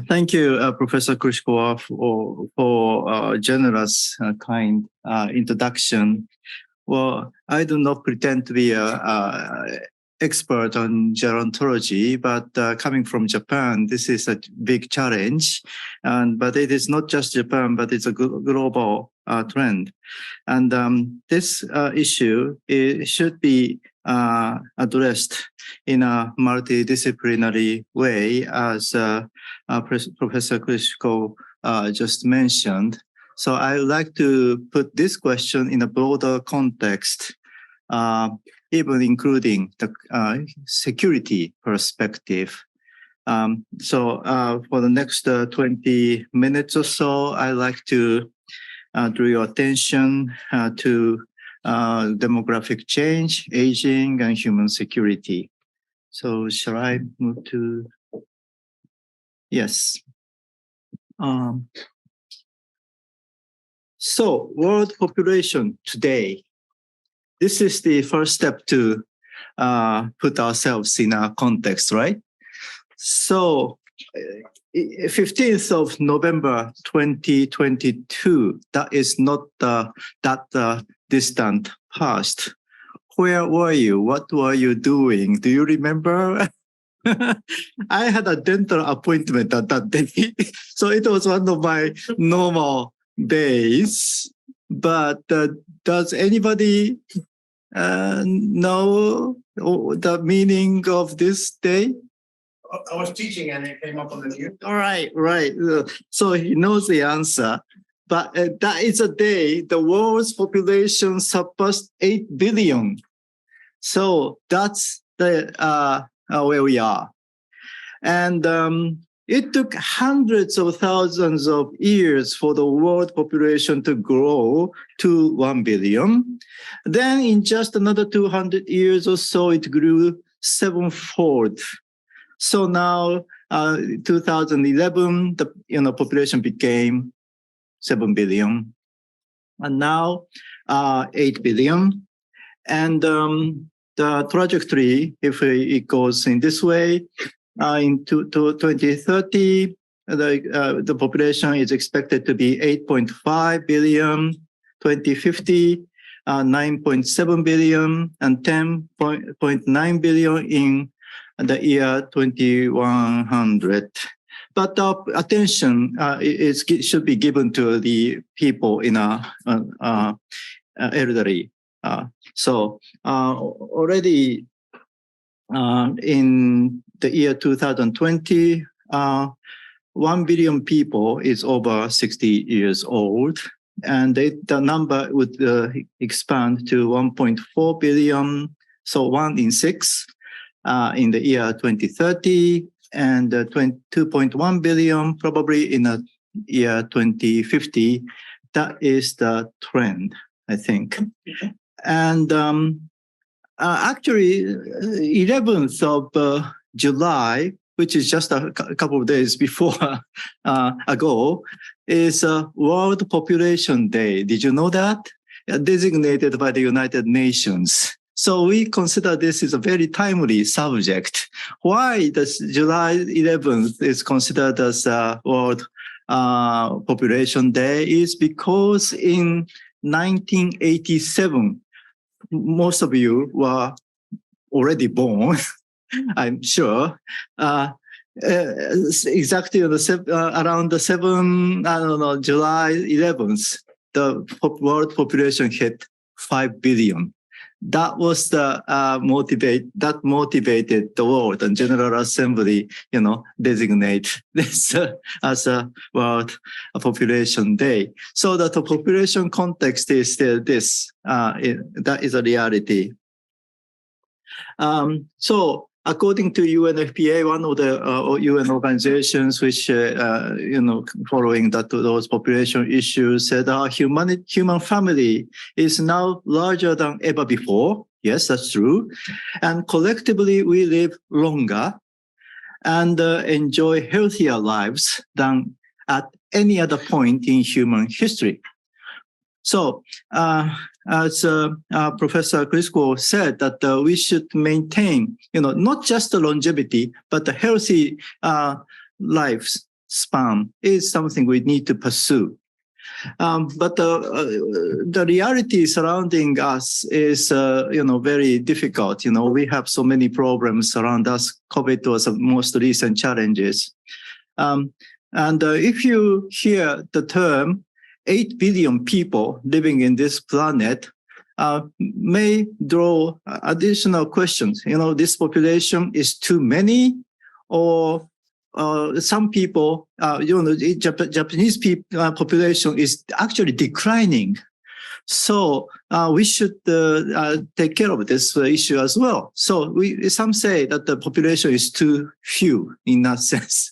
Thank you, Professor Krishkowa, for generous, kind introduction. Well, I do not pretend to be a expert on gerontology, but coming from Japan, this is a big challenge. But it is not just Japan, but it's a global trend. And this issue should be addressed in a multidisciplinary way, as Professor Krishko just mentioned. So I would like to put this question in a broader context, even including the security perspective. So for the next 20 minutes or so, I'd like to draw your attention to demographic change, aging, and human security. So shall I move to? Yes. So world population today. This is the first step to put ourselves in a context, right? So 15th of November 2022, that is not that distant past. Where were you? What were you doing? Do you remember? I had a dental appointment at that day. So it was one of my normal days. But does anybody know the meaning of this day? I was teaching and it came up on the news. All right. So he knows the answer. But that is a day the world's population surpassed 8 billion. So that's the where we are. And it took hundreds of thousands of years for the world population to grow to 1 billion. Then in just another 200 years or so, it grew sevenfold. So now, 2011, the population became 7 billion, and now 8 billion. And the trajectory, if it goes in this way, in 2030, the population is expected to be 8.5 billion, 2050, 9.7 billion, and 10.9 billion in the year 2100. But attention should be given to the people in elderly. So already in the year 2020, 1 billion people is over 60 years old. And the number would expand to 1.4 billion, so 1 in 6 in the year 2030, and 2.1 billion probably in the year 2050. That is the trend, I think. And actually, 11th of July, which is just a couple of days ago, is World Population Day. Did you know that? Designated by the United Nations. So we consider this is a very timely subject. Why does July 11th is considered as World Population Day is because in 1987, most of you were already born, I'm sure. Exactly around the July 11th, the world population hit 5 billion. That was the motivated the world and General Assembly, designate this as a World Population Day. So that the population context is still this. That is a reality. So according to UNFPA, one of the UN organizations which, following those population issues, said our human family is now larger than ever before. Yes, that's true. And collectively, we live longer and enjoy healthier lives than at any other point in human history. So, as Professor Krishko said, that we should maintain, not just the longevity, but the healthy lifespan is something we need to pursue. But the reality surrounding us is, very difficult. We have so many problems around us. COVID was the most recent challenges. And if you hear the term 8 billion people living in this planet, may draw additional questions. This population is too many, or some people, the Japanese population is actually declining. So we should take care of this issue as well. So some say that the population is too few in that sense.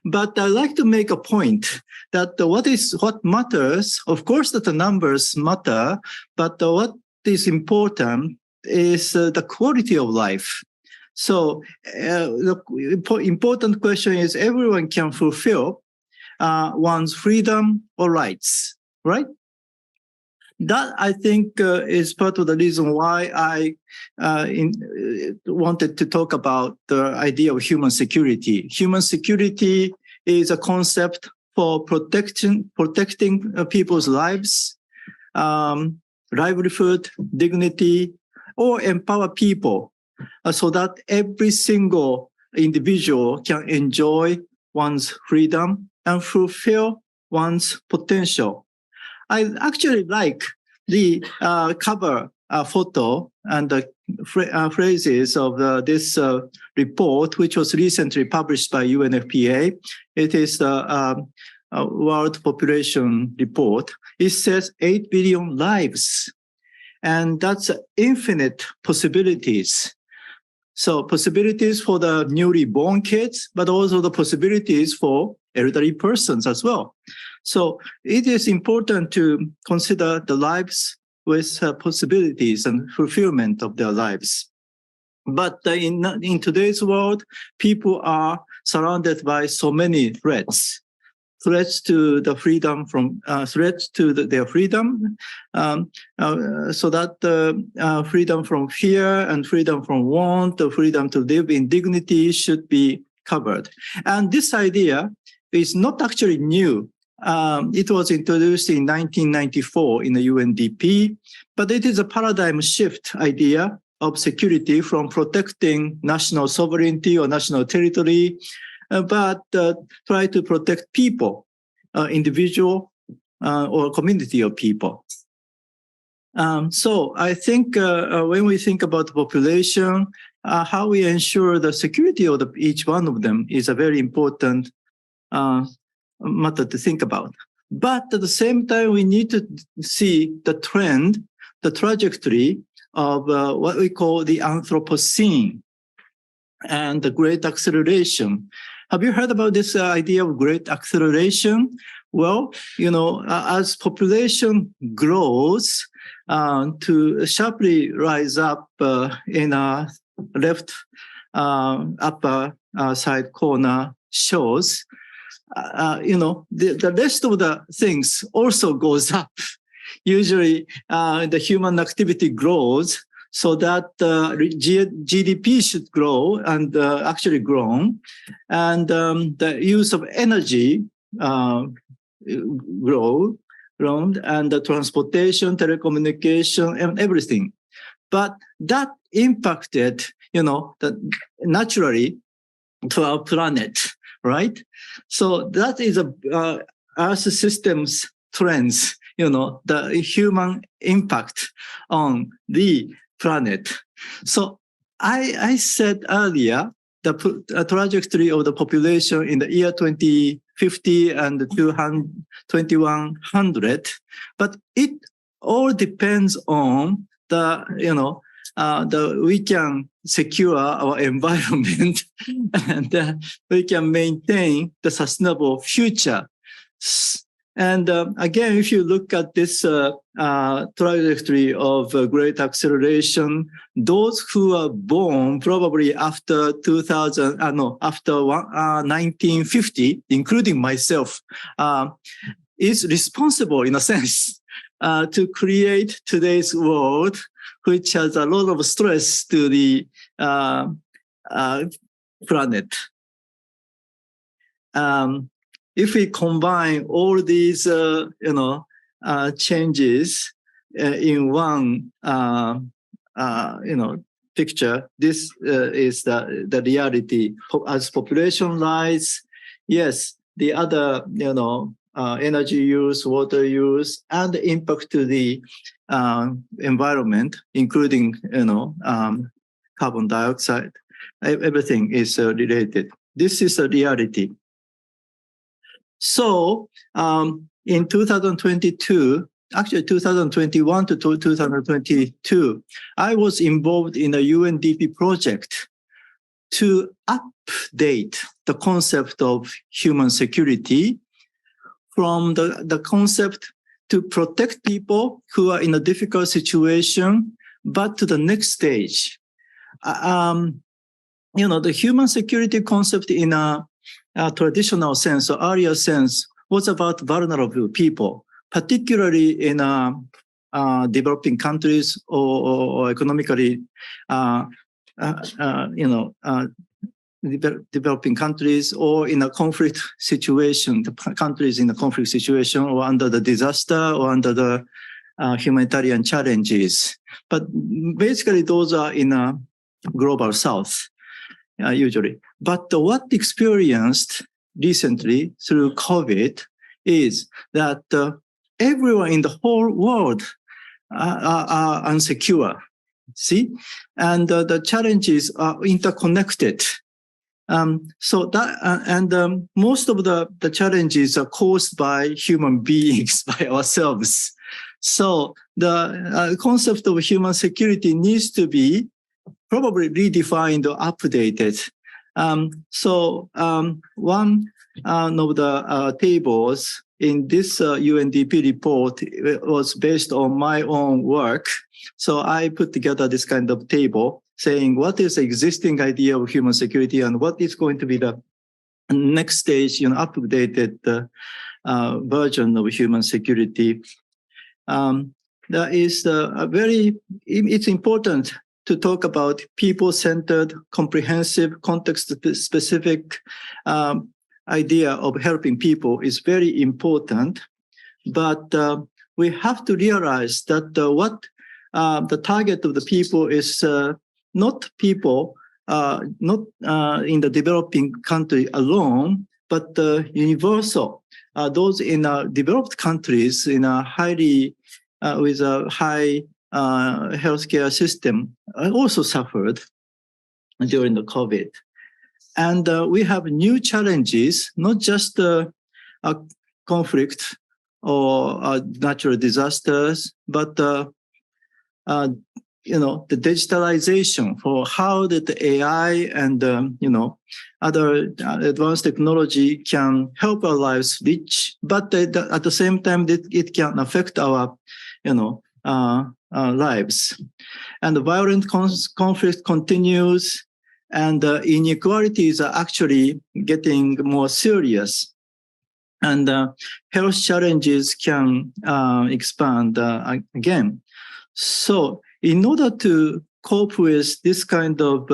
But I'd like to make a point that what matters, of course, that the numbers matter, but what is important is the quality of life. So the important question is everyone can fulfill one's freedom or rights, right? That, I think, is part of the reason why I wanted to talk about the idea of human security. Human security is a concept for protecting people's lives, livelihood, dignity, or empower people so that every single individual can enjoy one's freedom and fulfill one's potential. I actually like the cover photo and the phrases of this report, which was recently published by UNFPA. It is the World Population Report. It says 8 billion lives, and that's infinite possibilities. So possibilities for the newly born kids, but also the possibilities for elderly persons as well. So it is important to consider the lives with possibilities and fulfillment of their lives. But in today's world, people are surrounded by so many threats to the freedom threats to their freedom, so that freedom from fear and freedom from want, the freedom to live in dignity should be covered. And this idea is not actually new. It was introduced in 1994 in the UNDP, but it is a paradigm shift idea of security from protecting national sovereignty or national territory, but try to protect people, individual or community of people. So I think when we think about the population, how we ensure the security of each one of them is a very important matter to think about. But at the same time, we need to see the trend, the trajectory of what we call the Anthropocene and the Great Acceleration. Have you heard about this idea of Great Acceleration? Well, as population grows to sharply rise up in a left upper side corner shows, the rest of the things also goes up. Usually, the human activity grows so that GDP should grow and actually grown, and the use of energy grown, and the transportation, telecommunication, and everything. But that impacted, naturally to our planet, right? So that is Earth system's trends, the human impact on the planet. So I said earlier, the trajectory of the population in the year 2050 and 2100, but it all depends on we can secure our environment and we can maintain the sustainable future. And again, if you look at this trajectory of great acceleration, those who are born probably after 1950, including myself, is responsible in a sense to create today's world, which has a lot of stress to the planet. if we combine all these, changes in one, picture, this is the reality. As population rise, yes, the other, energy use, water use, and the impact to the environment, including, carbon dioxide, everything is related. This is a reality. So in 2022, actually 2021 to 2022, I was involved in a UNDP project to update the concept of human security from the concept to protect people who are in a difficult situation, but to the next stage. The human security concept in a traditional sense or earlier sense was about vulnerable people, particularly in developing countries or economically, developing countries or in a conflict situation, the countries in a conflict situation or under the disaster or under the humanitarian challenges. But basically those are in a global south, usually. But what experienced recently through COVID is that everyone in the whole world are unsecure. See, and the challenges are interconnected. So that most of the challenges are caused by human beings, by ourselves. So the concept of human security needs to be probably redefined or updated. One of the tables in this UNDP report was based on my own work. So I put together this kind of table saying what is the existing idea of human security and what is going to be the next stage, updated version of human security. That is it's important to talk about people-centered, comprehensive, context-specific idea of helping people is very important. But we have to realize that what the target of the people is not people, not in the developing country alone, but universal. Those in developed countries in a highly with a high healthcare system also suffered during the COVID. And we have new challenges, not just a conflict or natural disasters, but the digitalization for how that the AI and other advanced technology can help our lives reach, but at the same time it can affect our lives. And the violent conflict continues, and inequalities are actually getting more serious. And health challenges can expand again. So in order to cope with this kind of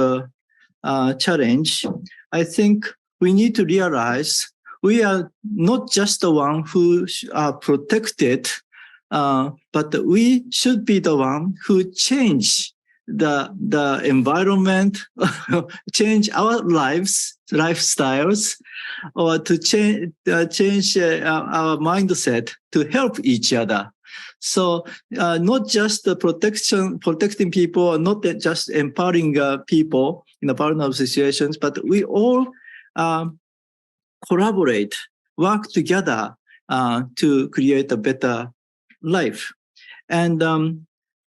challenge, I think we need to realize we are not just the one who are protected, but we should be the one who change the environment, change our lifestyles, or to change our mindset to help each other. So not just the protecting people, not just empowering people in the vulnerable situations, but we all collaborate, work together to create a better life. And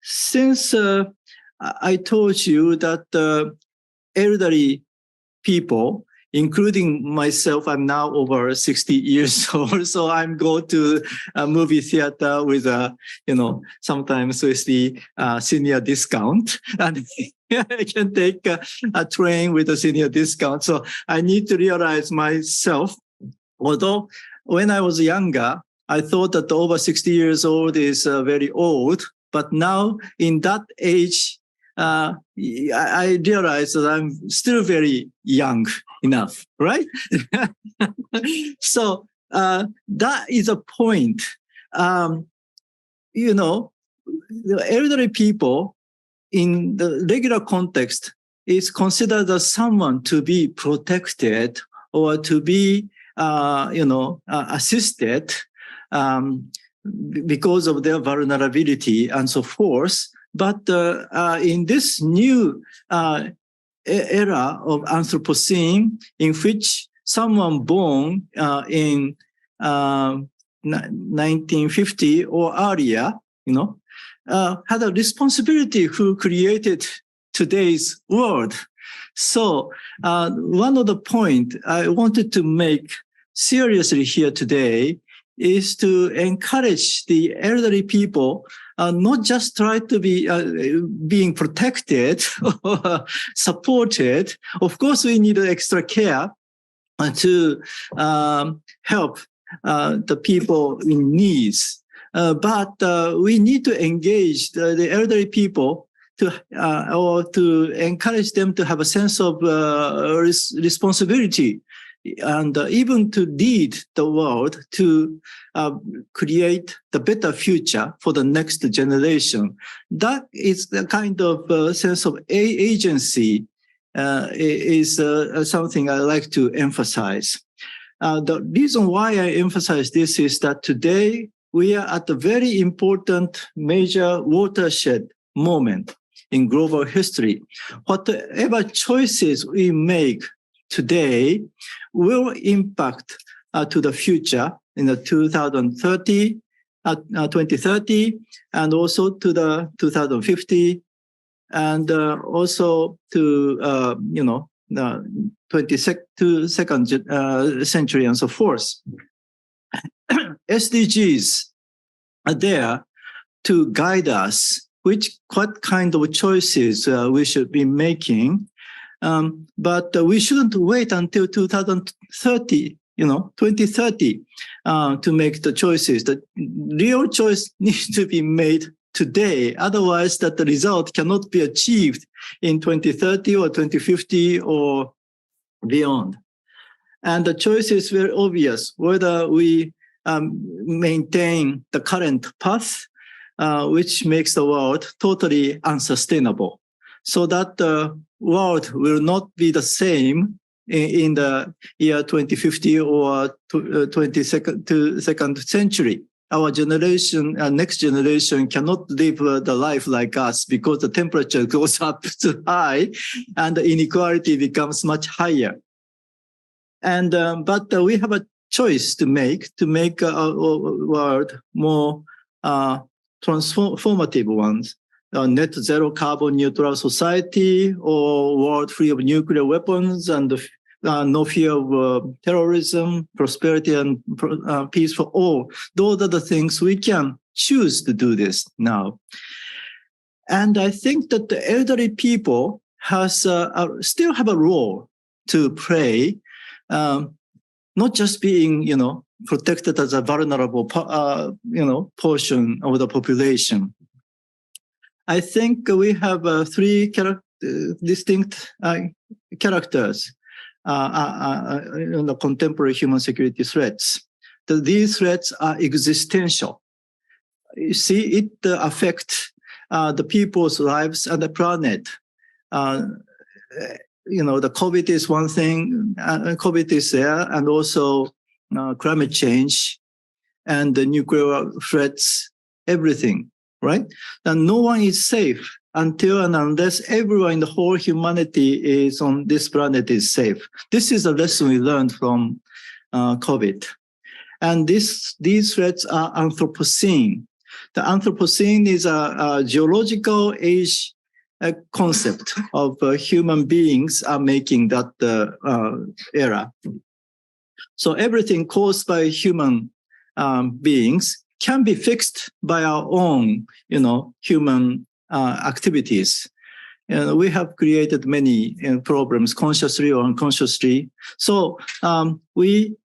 since I told you that elderly people, including myself, I'm now over 60 years old, so I'm going to a movie theater with sometimes with the senior discount, and I can take a train with a senior discount. So I need to realize myself, although when I was younger, I thought that over 60 years old is very old, but now in that age, I realize that I'm still very young enough, right? So that is a point. You know, the elderly people in the regular context is considered as someone to be protected or to be, assisted because of their vulnerability and so forth. But in this new era of Anthropocene, in which someone born in 1950 or earlier, had a responsibility who created today's world. So one of the points I wanted to make seriously here today is to encourage the elderly people not just try to be being protected or supported. Of course, we need extra care to help the people in needs. But we need to engage the elderly people or to encourage them to have a sense of responsibility and even to lead the world to create the better future for the next generation. That is the kind of sense of agency is something I like to emphasize. The reason why I emphasize this is that today we are at a very important major watershed moment in global history. Whatever choices we make today will impact to the future in the 2030, and also to the 2050, and also to the 22nd century and so forth. SDGs are there to guide us what kind of choices we should be making. But we shouldn't wait until 2030, 2030 to make the choices. The real choice needs to be made today. Otherwise, that the result cannot be achieved in 2030 or 2050 or beyond. And the choice is very obvious, whether we maintain the current path, which makes the world totally unsustainable, so that the world will not be the same in the year 2050 or 22nd century. Our generation, next generation cannot live the life like us because the temperature goes up too high and the inequality becomes much higher. And but we have a choice to make our world more transformative ones. Net zero carbon neutral society or world free of nuclear weapons and no fear of terrorism, prosperity and peace for all. Those are the things we can choose to do this now. And I think that the elderly people still have a role to play, not just being, protected as a vulnerable, portion of the population. I think we have three distinct characters in the contemporary human security threats. These threats are existential. You see, it affects the people's lives and the planet. The COVID is one thing, COVID is there, and also climate change and the nuclear threats, everything. Right? And no one is safe until and unless everyone in the whole humanity is on this planet is safe. This is a lesson we learned from COVID. And these threats are Anthropocene. The Anthropocene is a geological age concept of human beings are making that era. So everything caused by human beings can be fixed by our own, human activities. And we have created many problems, consciously or unconsciously. So we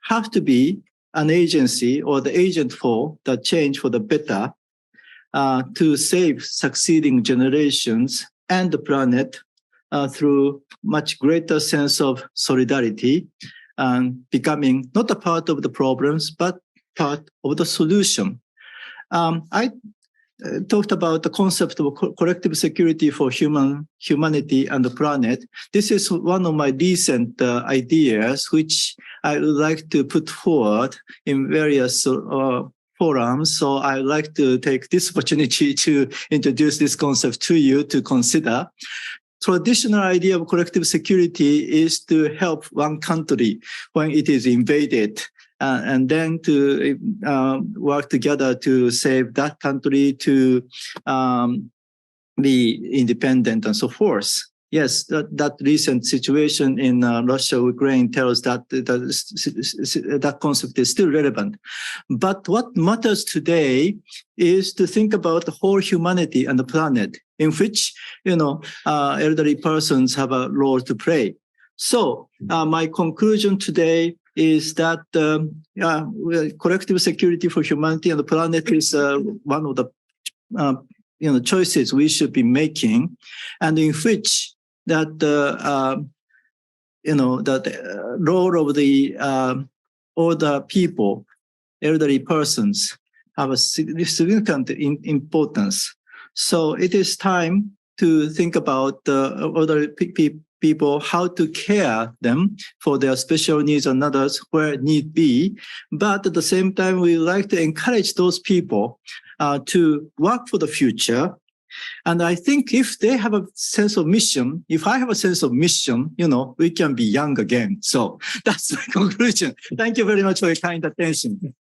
have to be an agency or the agent for the change for the better to save succeeding generations and the planet through much greater sense of solidarity and becoming not a part of the problems, but part of the solution. I talked about the concept of collective security for humanity and the planet. This is one of my recent ideas, which I would like to put forward in various forums. So I would like to take this opportunity to introduce this concept to you to consider. Traditional idea of collective security is to help one country when it is invaded, and then to work together to save that country to be independent and so forth. Yes, that recent situation in Russia, Ukraine tells that that concept is still relevant. But what matters today is to think about the whole humanity and the planet, in which, elderly persons have a role to play. So my conclusion today is that collective security for humanity and the planet is one of the choices we should be making, and in which that role of the older people, elderly persons, have a significant importance. So it is time to think about other people, how to care them for their special needs and others where need be. But at the same time, we like to encourage those people to work for the future. And I think if they have a sense of mission, if I have a sense of mission, we can be young again. So that's my conclusion. Thank you very much for your kind attention.